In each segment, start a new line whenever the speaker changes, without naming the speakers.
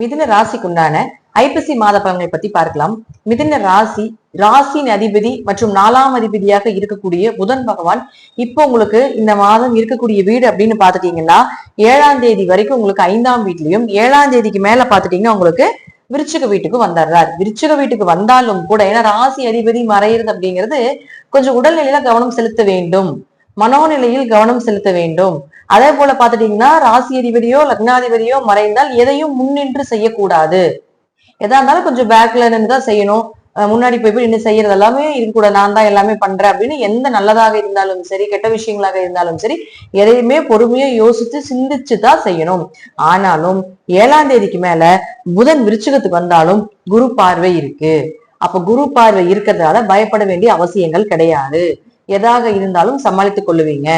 மிதுன ராசிக்குண்டான ஐப்பசி மாத பலன்களை பத்தி பார்க்கலாம். மிதுன ராசியின் அதிபதி மற்றும் 4ஆம் அதிபதியாக இருக்கக்கூடிய புதன் பகவான் இப்போ உங்களுக்கு இந்த மாதம் இருக்கக்கூடிய வீடு அப்படின்னு பாத்துட்டீங்கன்னா 7ஆம் தேதி வரைக்கும் உங்களுக்கு 5ஆம் வீட்லயும் 7ஆம் தேதிக்கு மேல பாத்துட்டீங்கன்னா உங்களுக்கு விருச்சிக வீட்டுக்கு வந்துடுறாரு. விருச்சிக வீட்டுக்கு வந்தாலும் கூட ஏன்னா ராசி அதிபதி மறையிறது அப்படிங்கிறது கொஞ்சம் உடல்நிலையில கவனம் செலுத்த வேண்டும், மனோநிலையில் கவனம் செலுத்த வேண்டும். அதே போல பாத்துட்டீங்கன்னா ராசி அதிபதியோ லக்னாதிபதியோ மறைந்தால் எதையும் முன்னின்று செய்யக்கூடாது. எதா இருந்தாலும் கொஞ்சம் பேக்ல இருந்து தான் செய்யணும். முன்னாடி போய் இன்னும் செய்யறது எல்லாமே இருக்கக்கூடாது, நான் தான் எல்லாமே பண்றேன் அப்படின்னு எந்த நல்லதாக இருந்தாலும் சரி கெட்ட விஷயங்களாக இருந்தாலும் சரி எதையுமே பொறுமையா யோசிச்சு சிந்திச்சு தான் செய்யணும். ஆனாலும் 7ஆம் தேதிக்கு மேல புதன் விருச்சிகத்துக்கு வந்தாலும் குரு பார்வை இருக்கு. அப்ப குரு பார்வை இருக்கிறதுனால பயப்பட வேண்டிய அவசியங்கள் கிடையாது. எதாக இருந்தாலும் சமாளித்துக் கொள்ளுவீங்க.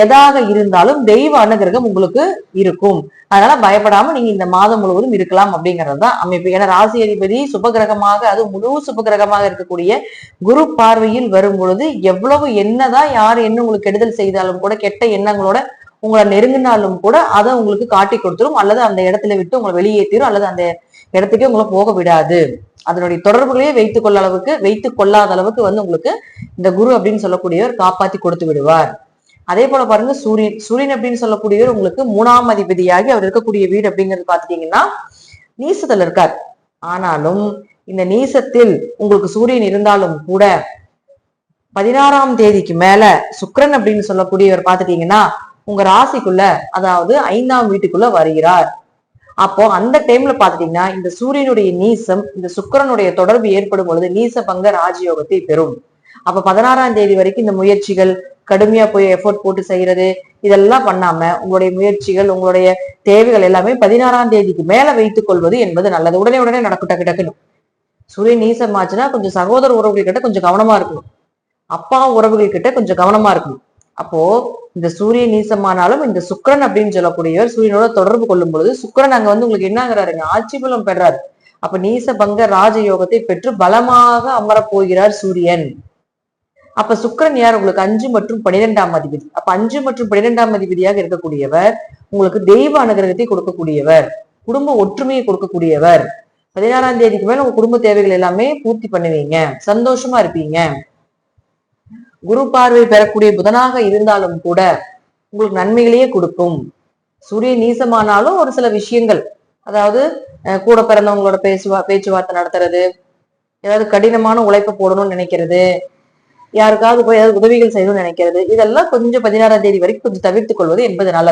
எதாக இருந்தாலும் தெய்வ அனுகிரகம் உங்களுக்கு இருக்கும். அதனால பயப்படாம நீங்க இந்த மாதம் முழுவதும் இருக்கலாம் அப்படிங்கறதுதான் அமைப்பு. ஏன்னா ராசி அதிபதி சுபகிரகமாக, அது முழு சுபகிரகமாக இருக்கக்கூடிய குரு பார்வையில் வரும் பொழுது எவ்வளவு என்னதான் யாரு என்ன உங்களுக்கு கெடுதல் செய்தாலும் கூட, கெட்ட எண்ணங்களோட உங்களை நெருங்கினாலும் கூட அதை உங்களுக்கு காட்டி கொடுத்துரும், அல்லது அந்த இடத்துல விட்டு உங்களை வெளியேற்றிரும், அல்லது அந்த இடத்துக்கே உங்களை போக விடாது. அதனுடைய தொடர்புகளையே வைத்துக் கொள்ளாத அளவுக்கு உங்களுக்கு இந்த குரு அப்படின்னு சொல்லக்கூடியவர் காப்பாத்தி கொடுத்து விடுவார். அதே போல பாருங்க சூரியன் அப்படின்னு சொல்லக்கூடியவர் உங்களுக்கு 3ஆம் அதிபதியாகி அவர் இருக்கக்கூடிய வீடு அப்படிங்கிறது பாத்துட்டீங்கன்னா நீசத்துல இருக்கார். ஆனாலும் இந்த நீசத்தில் உங்களுக்கு சூரியன் இருந்தாலும் கூட 16ஆம் தேதிக்கு மேல சுக்கிரன் அப்படின்னு சொல்லக்கூடியவர் பாத்துட்டீங்கன்னா உங்க ராசிக்குள்ள, அதாவது 5ஆம் வீட்டுக்குள்ள வருகிறார். அப்போ அந்த டைம்ல பாத்துட்டீங்கன்னா இந்த சூரியனுடைய நீசம் இந்த சுக்கிரனுடைய தொடர்பு ஏற்படும் பொழுது நீச பங்க ராஜயோகத்தை பெறும். அப்ப 16ஆம் தேதி வரைக்கும் இந்த முயற்சிகள் கடுமையா போய் எஃபோர்ட் போட்டு செய்யறது இதெல்லாம் பண்ணாம உங்களுடைய முயற்சிகள் உங்களுடைய தேவைகள் எல்லாமே 16ஆம் தேதிக்கு மேல வைத்துக் கொள்வது என்பது நல்லது. உடனே நடக்கும். டக்குன்னு சூரியன் நீசம் ஆச்சுன்னா கொஞ்சம் சகோதர உறவுகள் கிட்ட கொஞ்சம் கவனமா இருக்கணும், அப்பா உறவுகள் கிட்ட கொஞ்சம் கவனமா இருக்கணும். அப்போ இந்த சூரியன் நீசமானாலும் இந்த சுக்கிரன் அப்படின்னு சொல்லக்கூடியவர் சூரியனோட தொடர்பு கொள்ளும் பொழுது சுக்கிரன் அங்க உங்களுக்கு என்னங்கிறாருங்க, ஆட்சி பலம் பெறாரு. அப்ப நீச பங்க ராஜயோகத்தை பெற்று பலமாக அமரப் போகிறார் சூரியன். அப்ப சுக்கிரன் யார் உங்களுக்கு 5 மற்றும் 12ஆம் அதிபதி. அப்ப 5 மற்றும் 12ஆம் அதிபதியாக இருக்கக்கூடியவர் உங்களுக்கு தெய்வ அனுகிரகத்தை கொடுக்கக்கூடியவர், குடும்ப ஒற்றுமையை கொடுக்கக்கூடியவர். 16ஆம் தேதிக்கு மேல உங்க குடும்ப தேவைகள் எல்லாமே பூர்த்தி பண்ணுவீங்க, சந்தோஷமா இருப்பீங்க. குரு பார்வை பெறக்கூடிய புதனாக இருந்தாலும் கூட உங்களுக்கு நன்மைகளையே கொடுக்கும். சூரியன் நீசமானாலும் ஒரு சில விஷயங்கள், அதாவது கூட பிறந்தவங்களோட பேச்சுவார்த்தை நடத்துறது, ஏதாவது கடினமான உழைப்பை போடணும்னு நினைக்கிறது, யாருக்காவது போய் ஏதாவது உதவிகள் செய்யணும்னு நினைக்கிறது, இதெல்லாம் கொஞ்சம் 16ஆம் தேதி வரைக்கும் கொஞ்சம் தவிர்த்துக் கொள்வது என்பது நல்லது.